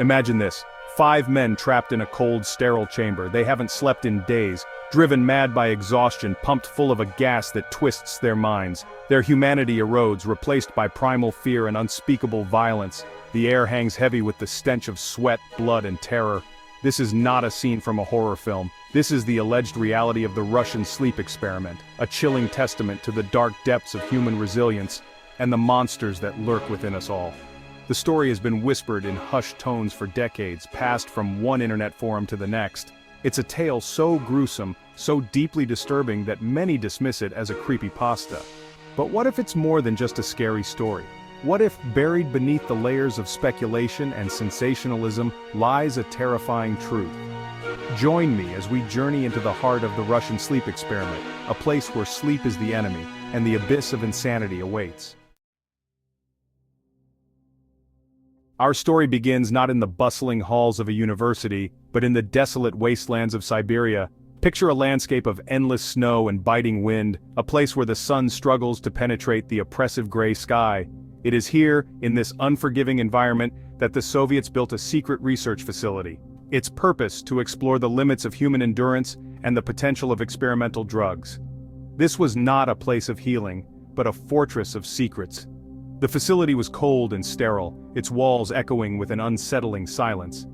Imagine this. 5 men trapped in a cold, sterile chamber. They haven't slept in days, driven mad by exhaustion, pumped full of a gas that twists their minds. Their humanity erodes, replaced by primal fear and unspeakable violence. The air hangs heavy with the stench of sweat, blood, and terror. This is not a scene from a horror film. This is the alleged reality of the Russian sleep experiment, a chilling testament to the dark depths of human resilience and the monsters that lurk within us all. The story has been whispered in hushed tones for decades, passed from one internet forum to the next. It's a tale so gruesome, so deeply disturbing that many dismiss it as a creepypasta. But what if it's more than just a scary story? What if buried beneath the layers of speculation and sensationalism lies a terrifying truth? Join me as we journey into the heart of the Russian sleep experiment, a place where sleep is the enemy, and the abyss of insanity awaits. Our story begins not in the bustling halls of a university, but in the desolate wastelands of Siberia. Picture a landscape of endless snow and biting wind, a place where the sun struggles to penetrate the oppressive gray sky. It is here, in this unforgiving environment, that the Soviets built a secret research facility. Its purpose to explore the limits of human endurance and the potential of experimental drugs. This was not a place of healing, but a fortress of secrets. The facility was cold and sterile, its walls echoing with an unsettling silence.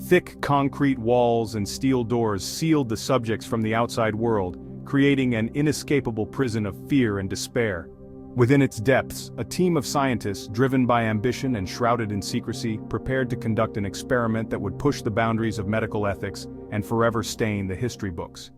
Thick concrete walls and steel doors sealed the subjects from the outside world, creating an inescapable prison of fear and despair. Within its depths, a team of scientists, driven by ambition and shrouded in secrecy, prepared to conduct an experiment that would push the boundaries of medical ethics and forever stain the history books.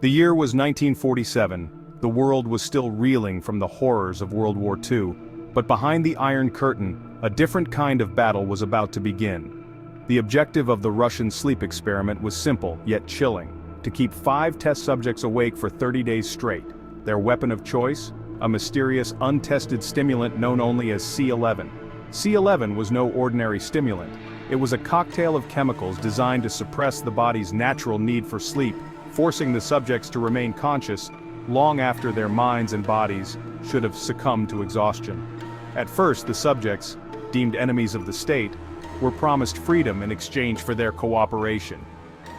The year was 1947. The world was still reeling from the horrors of World War II, but behind the Iron Curtain, a different kind of battle was about to begin. The objective of the Russian sleep experiment was simple, yet chilling: to keep 5 test subjects awake for 30 days straight. Their weapon of choice? A mysterious, untested stimulant known only as C11. C11 was no ordinary stimulant. It was a cocktail of chemicals designed to suppress the body's natural need for sleep, forcing the subjects to remain conscious long after their minds and bodies should have succumbed to exhaustion. At first, the subjects, deemed enemies of the state, were promised freedom in exchange for their cooperation.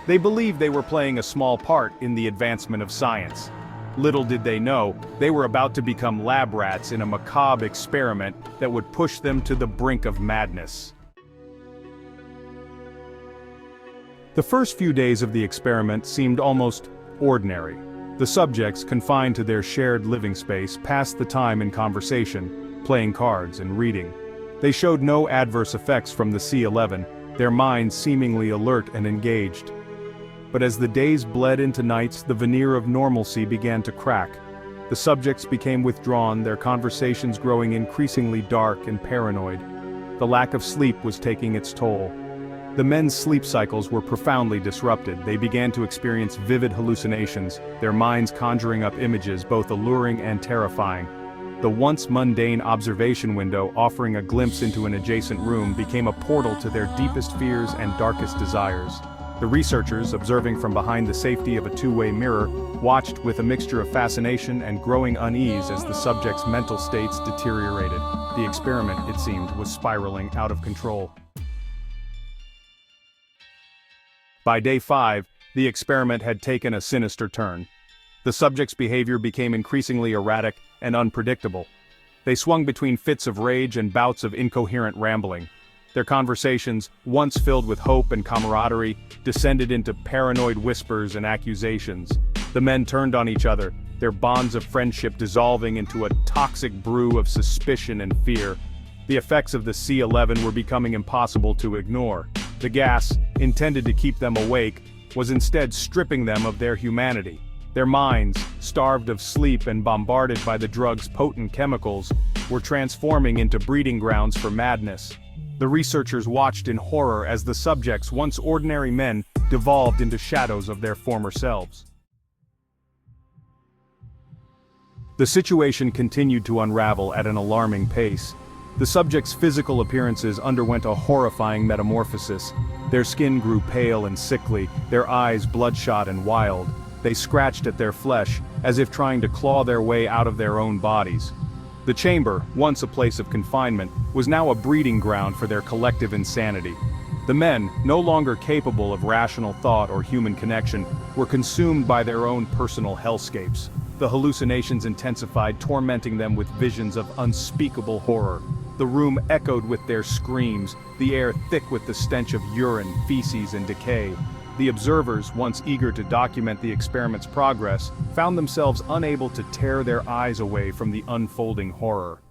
They believed they were playing a small part in the advancement of science. Little did they know, they were about to become lab rats in a macabre experiment that would push them to the brink of madness. The first few days of the experiment seemed almost ordinary. The subjects, confined to their shared living space, passed the time in conversation, playing cards and reading. They showed no adverse effects from the C11, their minds seemingly alert and engaged. But as the days bled into nights, the veneer of normalcy began to crack. The subjects became withdrawn, their conversations growing increasingly dark and paranoid. The lack of sleep was taking its toll. The men's sleep cycles were profoundly disrupted. They began to experience vivid hallucinations, their minds conjuring up images both alluring and terrifying. The once mundane observation window, offering a glimpse into an adjacent room, became a portal to their deepest fears and darkest desires. The researchers, observing from behind the safety of a two-way mirror, watched with a mixture of fascination and growing unease as the subjects' mental states deteriorated. The experiment, it seemed, was spiraling out of control. By day 5, the experiment had taken a sinister turn. The subjects' behavior became increasingly erratic and unpredictable. They swung between fits of rage and bouts of incoherent rambling. Their conversations, once filled with hope and camaraderie, descended into paranoid whispers and accusations. The men turned on each other, their bonds of friendship dissolving into a toxic brew of suspicion and fear. The effects of the C11 were becoming impossible to ignore. The gas, intended to keep them awake, was instead stripping them of their humanity. Their minds, starved of sleep and bombarded by the drug's potent chemicals, were transforming into breeding grounds for madness. The researchers watched in horror as the subjects, once ordinary men, devolved into shadows of their former selves. The situation continued to unravel at an alarming pace. The subjects' physical appearances underwent a horrifying metamorphosis. Their skin grew pale and sickly, their eyes bloodshot and wild. They scratched at their flesh, as if trying to claw their way out of their own bodies. The chamber, once a place of confinement, was now a breeding ground for their collective insanity. The men, no longer capable of rational thought or human connection, were consumed by their own personal hellscapes. The hallucinations intensified, tormenting them with visions of unspeakable horror. The room echoed with their screams, the air thick with the stench of urine, feces, and decay. The observers, once eager to document the experiment's progress, found themselves unable to tear their eyes away from the unfolding horror.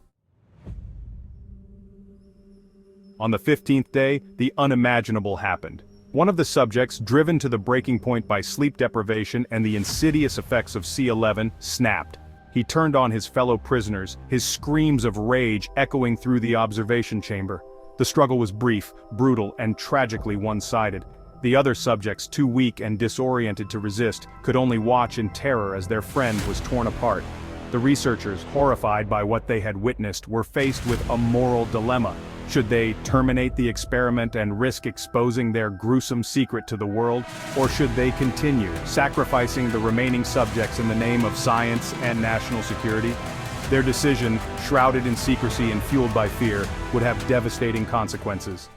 On the 15th day, the unimaginable happened. One of the subjects, driven to the breaking point by sleep deprivation and the insidious effects of C11, snapped. He turned on his fellow prisoners, his screams of rage echoing through the observation chamber. The struggle was brief, brutal, and tragically one-sided. The other subjects, too weak and disoriented to resist, could only watch in terror as their friend was torn apart. The researchers, horrified by what they had witnessed, were faced with a moral dilemma. Should they terminate the experiment and risk exposing their gruesome secret to the world, or should they continue, sacrificing the remaining subjects in the name of science and national security? Their decision, shrouded in secrecy and fueled by fear, would have devastating consequences.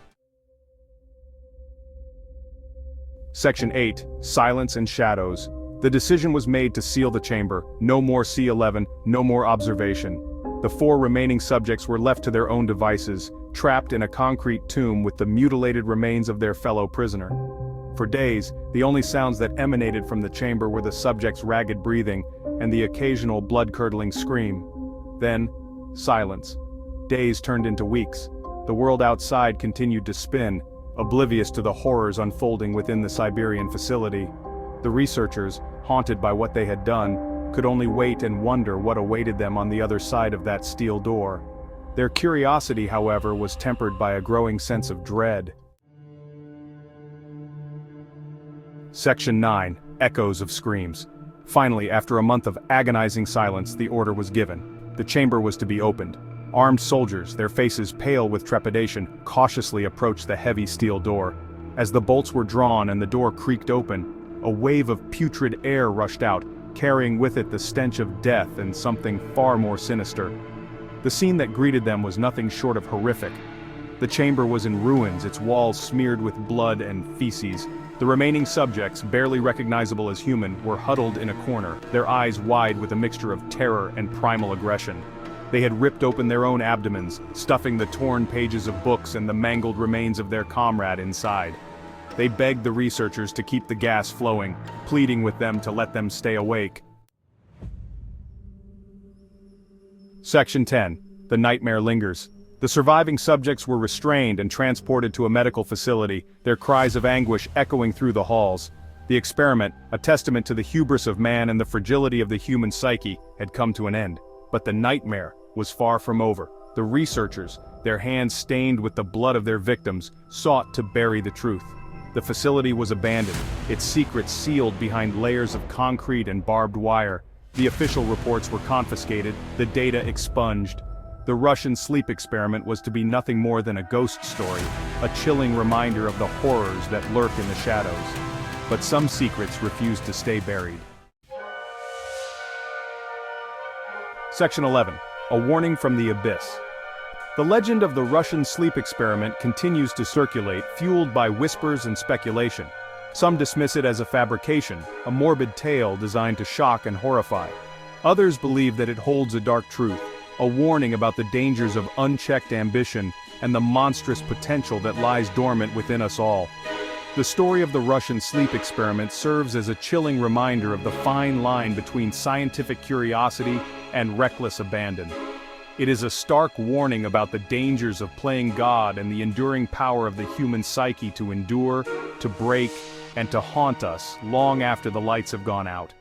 Section 8. Silence and Shadows. The decision was made to seal the chamber. No more C11, no more observation. The 4 remaining subjects were left to their own devices, trapped in a concrete tomb with the mutilated remains of their fellow prisoner. For days, the only sounds that emanated from the chamber were the subjects' ragged breathing and the occasional blood-curdling scream. Then, silence. Days turned into weeks. The world outside continued to spin, oblivious to the horrors unfolding within the Siberian facility. The researchers, haunted by what they had done, could only wait and wonder what awaited them on the other side of that steel door. Their curiosity, however, was tempered by a growing sense of dread. Section 9. Echoes of Screams. Finally, after a month of agonizing silence, the order was given. The chamber was to be opened. Armed soldiers, their faces pale with trepidation, cautiously approached the heavy steel door. As the bolts were drawn and the door creaked open, a wave of putrid air rushed out, carrying with it the stench of death and something far more sinister. The scene that greeted them was nothing short of horrific. The chamber was in ruins, its walls smeared with blood and feces. The remaining subjects, barely recognizable as human, were huddled in a corner, their eyes wide with a mixture of terror and primal aggression. They had ripped open their own abdomens, stuffing the torn pages of books and the mangled remains of their comrade inside. They begged the researchers to keep the gas flowing, pleading with them to let them stay awake. Section 10. The nightmare lingers. The surviving subjects were restrained and transported to a medical facility, their cries of anguish echoing through the halls. The experiment, a testament to the hubris of man and the fragility of the human psyche, had come to an end. But the nightmare was far from over. The researchers, their hands stained with the blood of their victims, sought to bury the truth. The facility was abandoned, its secrets sealed behind layers of concrete and barbed wire. The official reports were confiscated, the data expunged. The Russian sleep experiment was to be nothing more than a ghost story, a chilling reminder of the horrors that lurk in the shadows. But some secrets refused to stay buried. Section 11. A warning from the abyss. The legend of the Russian sleep experiment continues to circulate, fueled by whispers and speculation. Some dismiss it as a fabrication, a morbid tale designed to shock and horrify. Others believe that it holds a dark truth, a warning about the dangers of unchecked ambition and the monstrous potential that lies dormant within us all. The story of the Russian sleep experiment serves as a chilling reminder of the fine line between scientific curiosity and reckless abandon. It is a stark warning about the dangers of playing God and the enduring power of the human psyche to endure, to break, and to haunt us long after the lights have gone out.